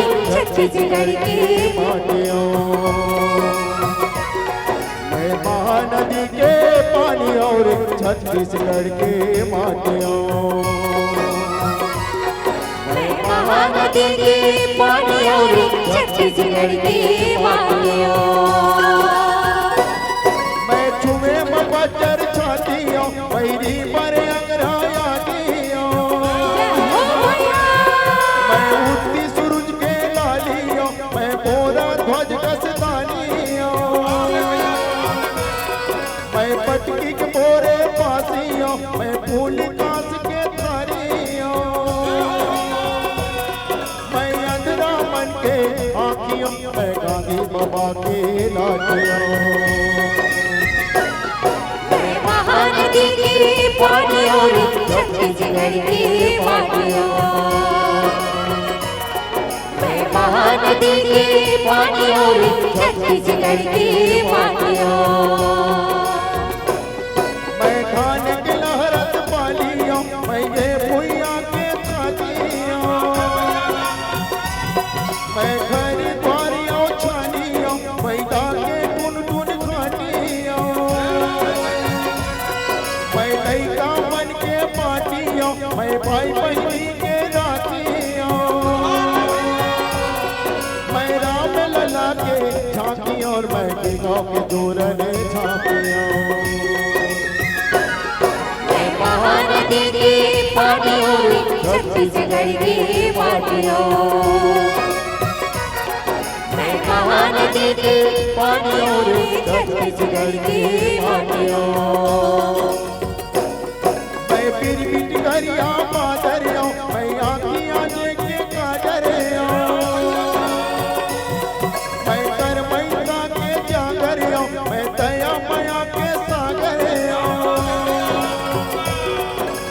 छत्तीसगढ़ की माटियों, मैं महानदी के पानी और छत्तीसगढ़ के माटियों, मैं महानदी के पानी और छत्तीसगढ़ की माटियों। मैं छुए बचर छातियों पैरी पर अंगराया दियो, मैं उठती सूरज के लालियों, मैं बोरा ध्वज कसदानियों, मैं पटकी के बोरे पासियों, मैं फूल कांस के थारियों, मैं अंधरा मन के आँखियों, मैं गांधी बाबा के लाटियों, महानदी की पानी और छत्तीसगढ़ की माटियों, मैं महानदी की पानी और छत्तीसगढ़ की माटियों। मैं खाने के लहरत पालियों, मैं ये भुइया के खातियों, मैं घर द्वारियों छानियों, मैं दागे टुन टुन खाटियों, मैं लैका मन के पाटियों, मैं भाई बहनी के रातियों, मैं राम लला के झांकियों और मैं गाँव के जोरन झांकियों, महानदी की पानी और छत्तीसगढ़ की माटियों, मैं महानदी की पानी और छत्तीसगढ़ की माटियों। मैं फिर बिट गरिया पादरियों, मैं आँखियाँ देखे काजरियों, मैं कर मैया के जागरियों, मैं दया माया के सागरियों,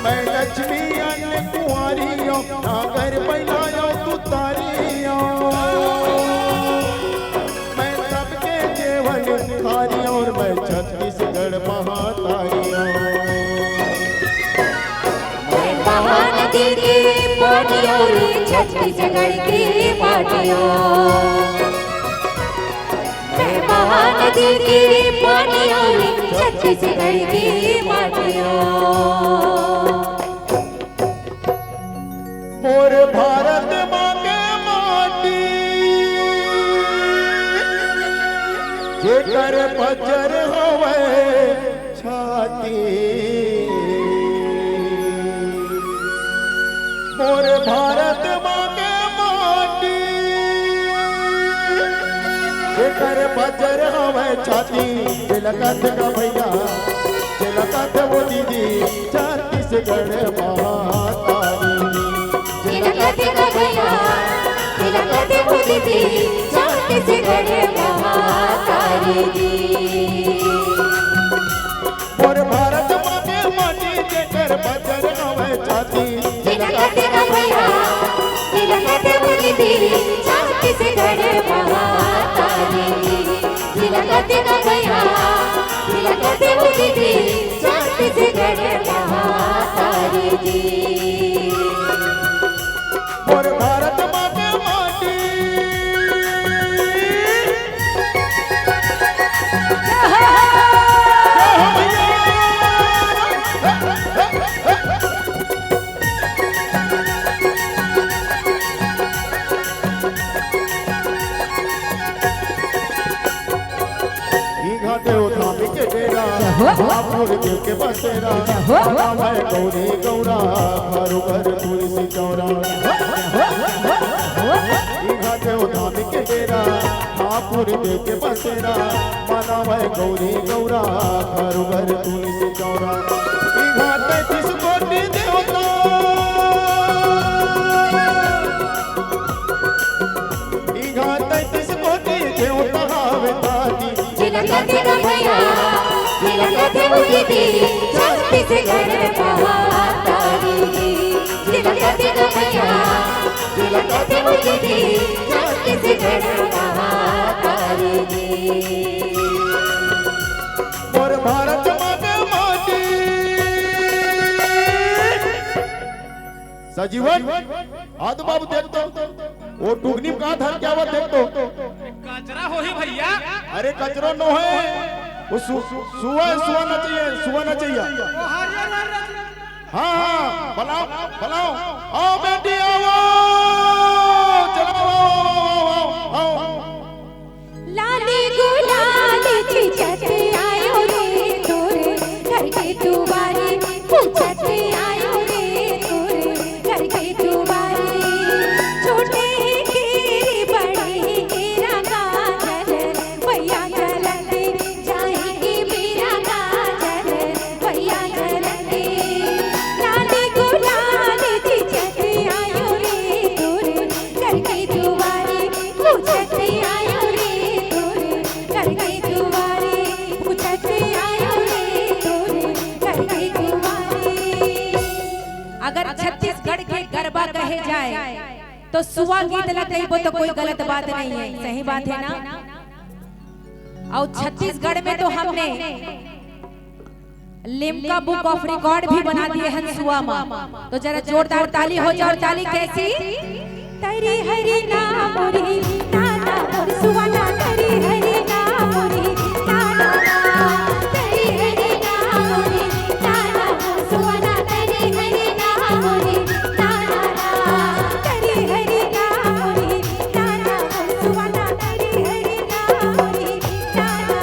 मैं लक्ष्मी अन्य कुंवारियों, नागर बैलायों तुतारियों, मैं सबके केवल खारियों और मैं छत्तीसगढ़ महातारियों, मैं महानदी की पानी और छत्तीसगढ़ की माटियों, मैं महानदी की पानी और छत्तीसगढ़ की माटियों। मोर भारत माँ के माटी जेकर बजर होवे छाती, मोर भारत माँ के माटी जेकर बजर होवे छाती, तिलकत का भैया तिलकत वो दीदी छत्तीसगढ़ महातारी, तिलकत का भैया तिलकत वो दीदी छत्तीसगढ़ महातारी दी। मोर भारत माँ के माटी जेकर बजर होवे छाती, तिलकत का भैया तिलकत वो दीदी छत्तीसगढ़ महातारी दी। तिलकत का भैया तिलकत वो दीदी छत्तीसगढ़ महातारी दी। मोर भारत माँ के माटी बापुर देव के बसेरा, मैं गौरी गौरा हरु घर तुलसी चौरा, इहा देव धाम के डेरा, बापुर देव के बसेरा, मना मैं गौरी गौरा हरु घर तुलसी चौरा, इहा 33 कोटि देवता, इहा 33 कोटि देवता हवे दादी, तिलकत का भैया तिलकत वो दीदी छत्तीसगढ़ महातारी दी। तिलकत का भैया तिलकत वो दीदी छत्तीसगढ़ महातारी दी। मोर भारत माँ के माटी सजीवन आदि बाबू देखते वो टुकनी का था क्या वो देख तो कचरा हो ही भैया। अरे कचरो नो है वो सुआ ना चाहिए सुआ ना चाहिए। हाँ हाँ बुलाओ बुलाओ आओ बेटी आओ चलो आओ लाली गुलाल चिचते आयो रे तोरे घर के दुआरे पूछते आयो रे तोरे घर के दुआरे छोटे के बड़े केरा काजल भैया जलते जाएगी मेरा काजल भैया जलते लाली गुलाल चिचते आयो रे तोरे घर के दुआरे पूछते आयो रे तोरे घर के दुआरे पूछते आयो रे तोरे घर के दुआरे। अगर छत्तीसगढ़ के गरबा कहे जाए तो सुआ गीत लगते वो तो कोई गलत बात नहीं है, सही बात है ना। और छत्तीसगढ़ में तो हमने लिम्का बुक ऑफ रिकॉर्ड भी बना दिए हैं सुआ माँ। तो जरा जोरदार ताली हो जाए। और ताली कैसी? तरी हरि नाम रे नाना मोर सुवाना तरी हरि नाम रे नाना तरी हरि नाम रे नाना मोर सुवाना तरी हरि नाम रे नाना तरी हरि नाम रे नाना मोर सुवाना तरी हरि नाम रे नाना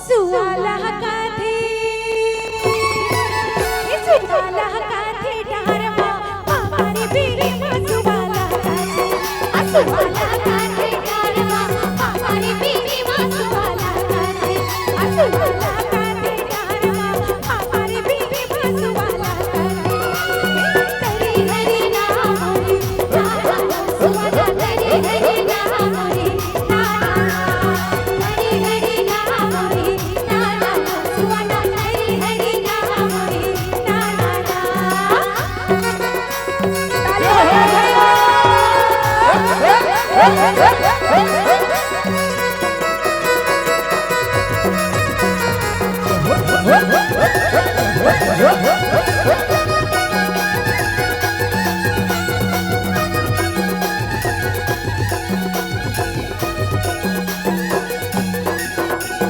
सुवाला काथे सुवाला काथे डहरमा हमारी बीरी सुवाला काथे सुवाला काथे डहरमा हमारी बीरी सुवाला काथे सुवाला काथे डहरमा हमारी बीरी सुवाला काथे तरी हरि नाम रे नाना सुवाला तरी हरि नाम रे नाना तरी हरि नाम रे नाना सुवाला तरी हरि नाम रे नाना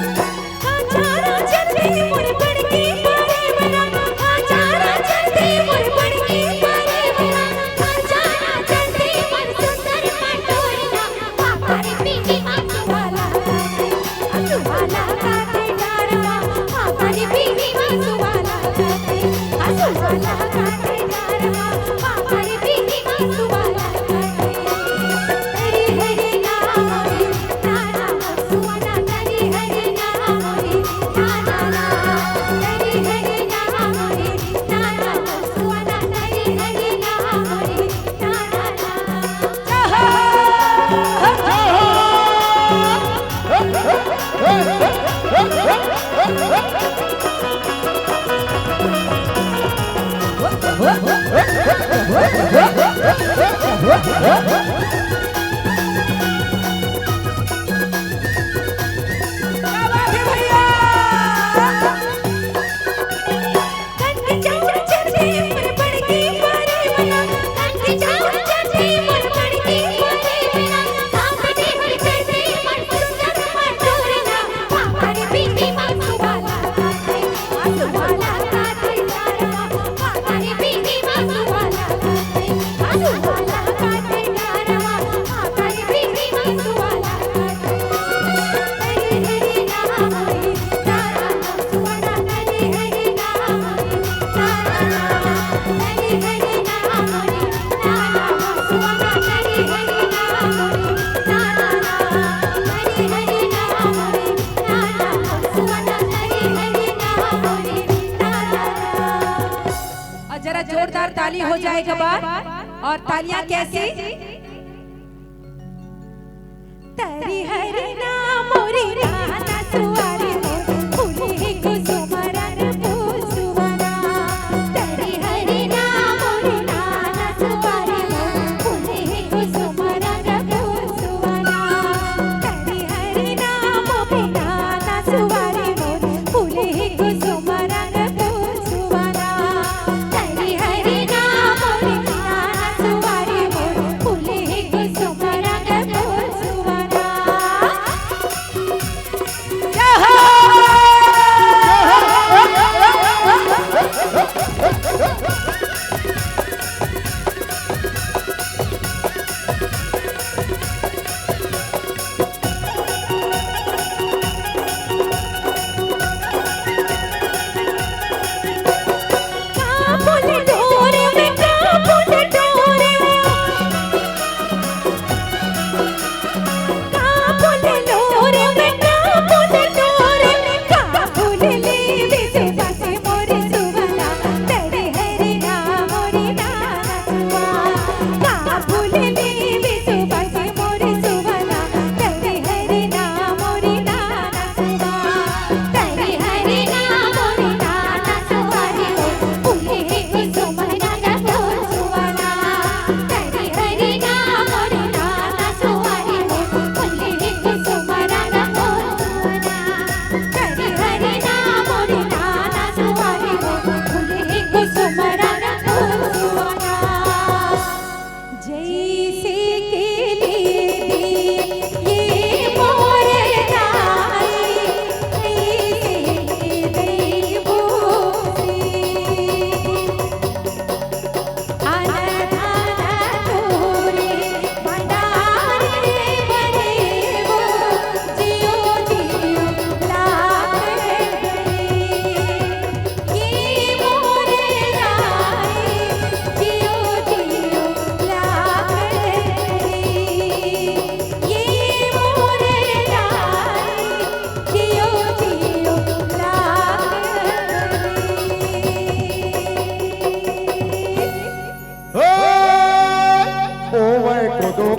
आचारा चलते मोर बड़की पारे बना आचारा चलते मोर बड़की पारे बना आचारा चलते मोर सुंदर पटोरिया हमारे पीठी आंसुवाला काटे डारमा हमारी पीठी आंसुवाला काटे डारमा हमारी पीठी आंसुवाला काटे तरी हरि नाम रे नाना सुवाना तरी हरि नाम रे नाना तरी हरि नाम रे नाना सुवाना तरी हरि नाम रे नाना कंठी चावल चढ़ते मोर बड़की पारे बना कंठी चावल चढ़ते मोर बड़की पारे बना सामने हर चढ़ते मोर सुंदर पटोरिया हमारी पीठी आंसुवाला काटे डारमा हमारी पीठी आंसुवाला काटे डारमा हमारी पीठी आंसुवाला काटे तरी हरि नाम रे नाना सुवाना तरी हरि नाम रे नाना तरी हरि नाम रे नाना सुवाना तरी हरि नाम रे नाना तरी हरि नाम रे नाना सुवाना तरी हरि नाम रे नाना। और जरा जोरदार ताली हो जाएगा बार। और तालियां कैसी? तरी हरि नाम रे नाना सुवारी मोर फूले कुसुमरन फूल सुवना तरी हरि नाम रे नाना सुवारी मोर फूले कुसुमरन फूल सुवना तरी हरि नाम रे नाना सुवारी मोर फूले कुसुमरन फूल सुवना तरी हरि नाम रे नाना सुवारी मोर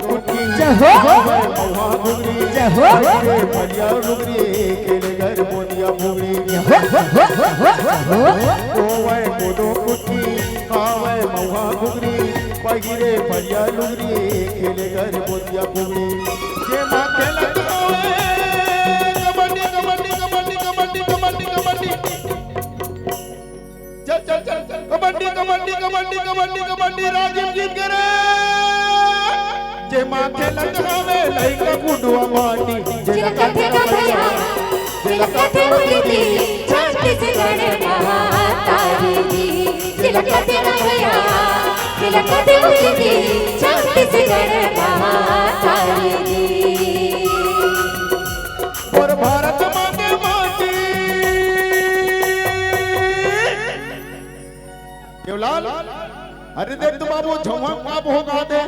कुटी जय हो। आवे महुआ घुगरी जय हो। बगिरे फरिया लुगरी खेले घर बोनिया भुगरी ओवे कोदो कुटी आवे महुआ घुगरी बगिरे फरिया लुगरी खेले घर बोनिया भुगरी जे मां खेलत होए कबड्डी कबड्डी कबड्डी कबड्डी कबड्डी कबड्डी चल चल चल कबड्डी कबड्डी कबड्डी कबड्डी कबड्डी राजीव जीत करे जे मां खेलत हवे लइका गुडुआ माटी जे चिलकते का भैया चिलकते उड़ती छत्तीसगढ़ महातारी दी चिलकते का भैया चिलकते उड़ती छत्तीसगढ़ महातारी दी और भारत मां के माटी देवलाल अरे देख तू बाबू झुमा कब होगा दे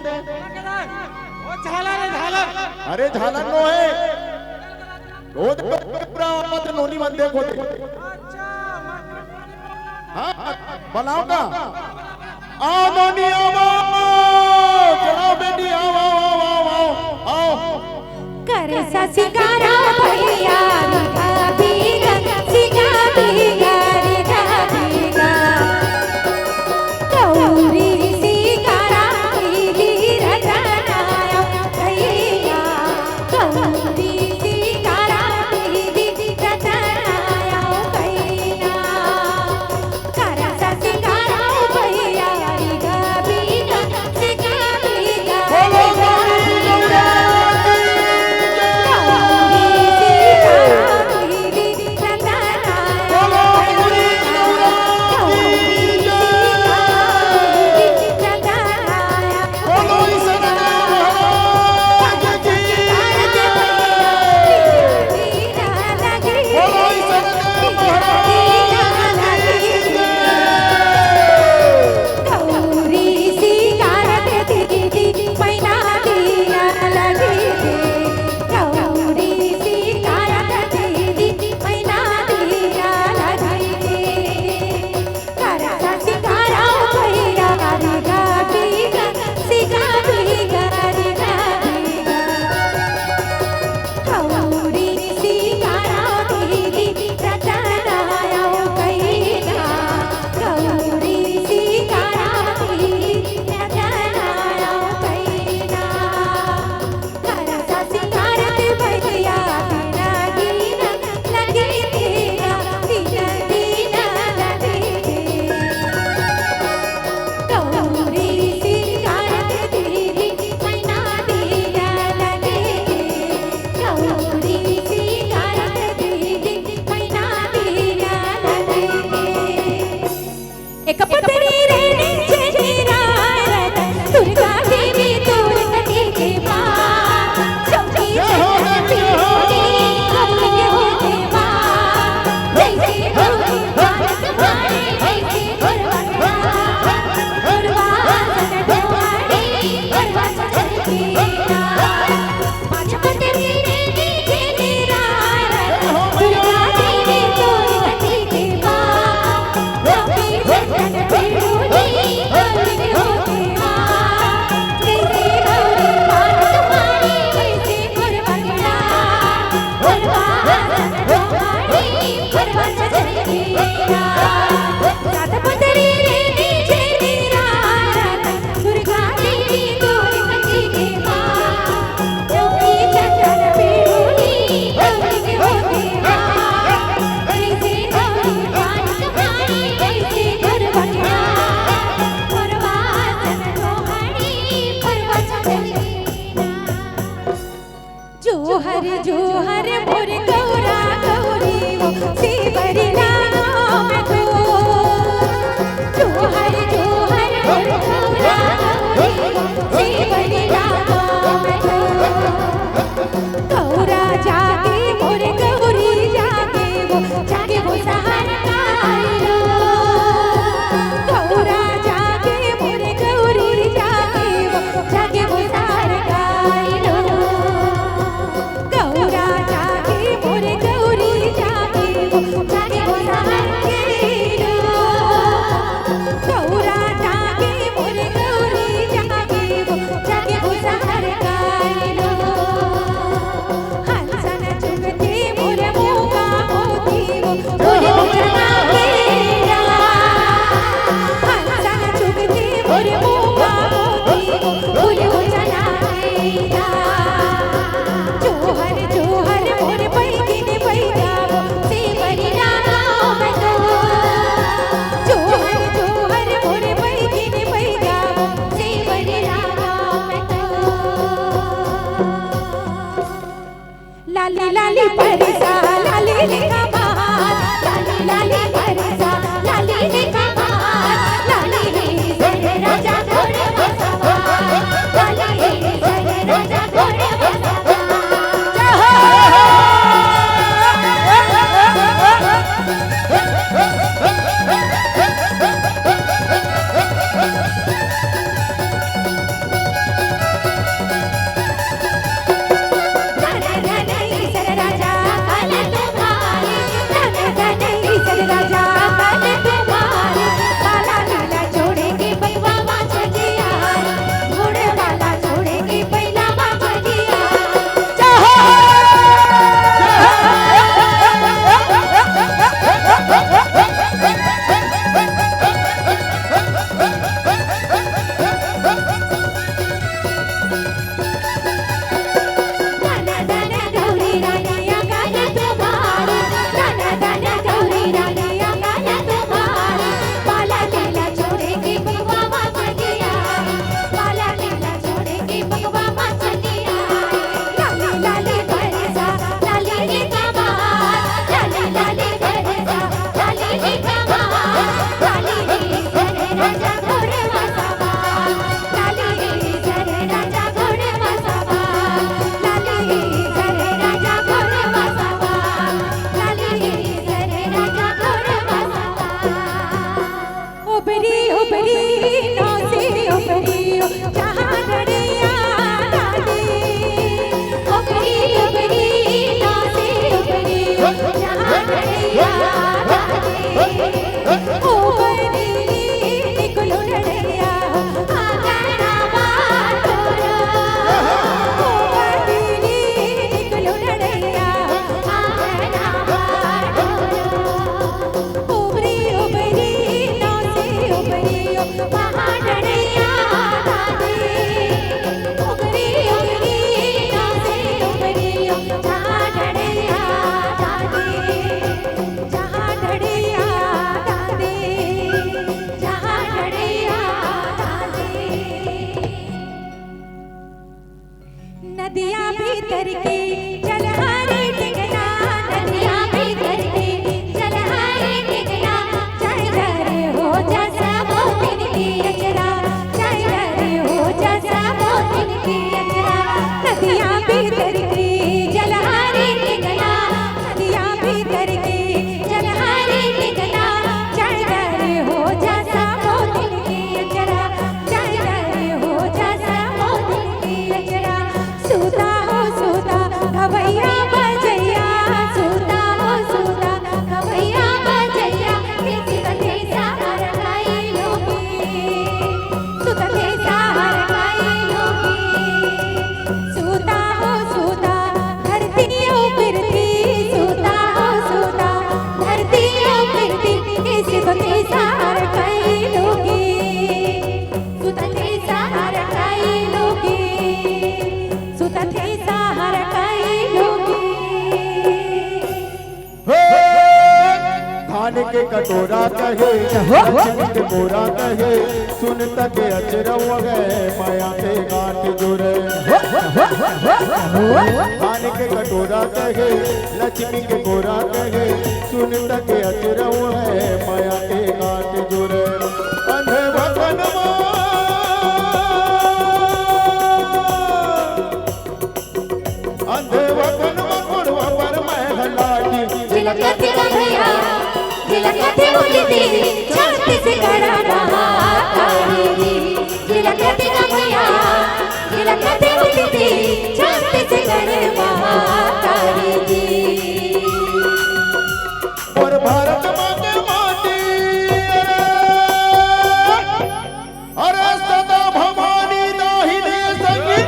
वो झालर है झालर। अरे झालन नो है वो पूरा पत्र नोनी मन देखो दे हाँ बनाओ का आओ नोनी आओ चलो बेटी आओ आओ आओ आओ आओ करे सा सिंगारा भैया रिगा भीगा सिंगा भीगा रिगा भीगा गौरी सिंगारा भीगी रतनाया भैया गौरी सिंगारा भीगी रतनाया भैया करे सा सिंगारा भैया रिगा भीगा सिंगा भीगा रिगा भीगा जोहर जोहर मोर गौरा गौरी वो शिवरी लानो में तो जोहर जोहर मोर गौरा गौरी वो शिवरी लानो में तो गौरा जागे मोर गौरी जागे वो सहर काइलो गौरा जागे मोर गौरी जागे वो सहर काइलो गौरा धन धन गौरी रानिया गाना तुम्हारी धन धन गौरी रानिया गाना तुम्हारी बाला लीला छोड़ेगी बगवा माँ चलिया बाला लीला छोड़ेगी बगवा माँ चलिया लाली लाली बरसा लाली रे कमाल लाली लाली बरसा लाली रे कमाल लाली रे सरे राजा घोड़े मसाबाल लाली रे सरे राजा घोड़े मसाबाल लाली रे सरे राजा घोड़े मसाबाल लाली रे सरे राजा घोड़े मसाबाल उबरी उबरी नौसी उबरी जहाँ गड़िया डाली उबरी उबरी नाचे उबरी जहाँ गड़िया उबरी निकलो लड़िया आंगना बाटोरो उबरी निकलो लड़िया आंगना बाटोरो उबरी उबरी नौसी उबरी वहाँ डड़िया दादी उबरी उबरी नाचे उबरी जहाँ डड़िया दादी जहाँ गड़िया डाली जहाँ डड़िया दादी नदियाँ भीतर की जलहारी टिकना नदियाँ भीतर की जलहारी टिकना चाहे डरे हो जैसा मोतिन की अचरा चाहे डरे हो जैसा मोतिन की अचरा नदियाँ भीतर की जलहारी टिकना नदियाँ भीतर की जलहारी टिकना चाहे डरे हो जैसा मोतिन की अचरा चाहे डरे हो जैसा मोतिन की अचरा सूता हो सूता खवैया बजैया सूता हो सूता कवैया बजैया किसी कथे सहार गाई लोगी सूता थे सहार गाई लोगी सूता हो सूता धरती ओ फिरती सूता हो सूता धरती ओ फिरती किसी कथे सहार गाई लोगी सूता थे सहार गाई लोगी सूता थे सहार कई लोगी धान के कटोरा कहे लक्ष्मी के बोरा कहे सुन तक अचरव गए माया के गांठ जुड़े धान के कटोरा कहे लक्ष्मी के बोरा कहे सुन तक अचरव है माया के गांठ जुड़े अंधे भगन अंधे भगन मकुड़वा पर महलाटी जिलकते भैया जिलकते उड़ती छाती से गड़ा रहा तारी जी जिलकते भैया जिलकते उड़ती छाती से गड़े रहा तारी जी और भारत माँ के माटी अरे सदा भवानी दाहिने संगी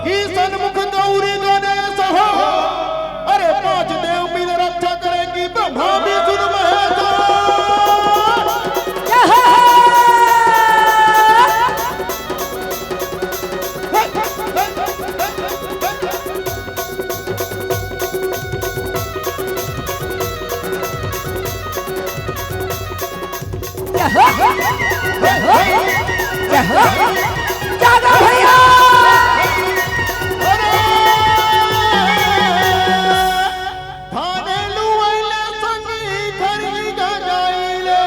की सन्मुख गौरी गणेश हो अरे पांच देव मिल रक्षा करेगी ब्रह्मा विष्णु महेश जागा भैया थाने लुआइले संगी खरी गगाइले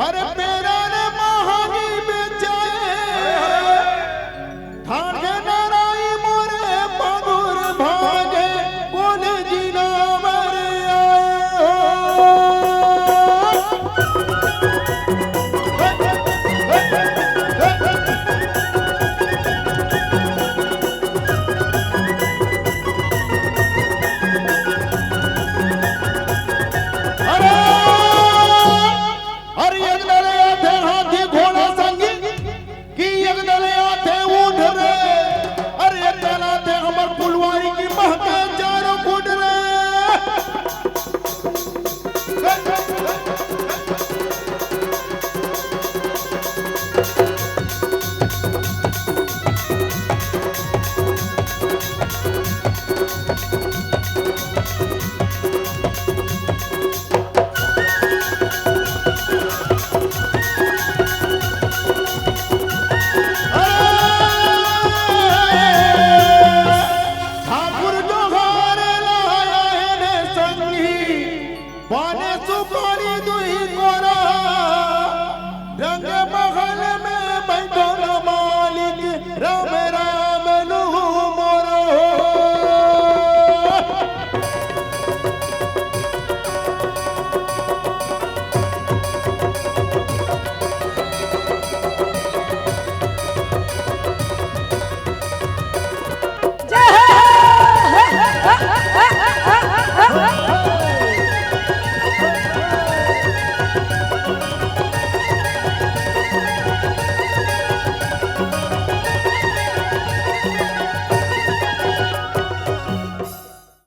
अरे मेरा ने महागी बेचाए थाने नाराई मोरे पगुर भागे कोन जीना मरे आए अ,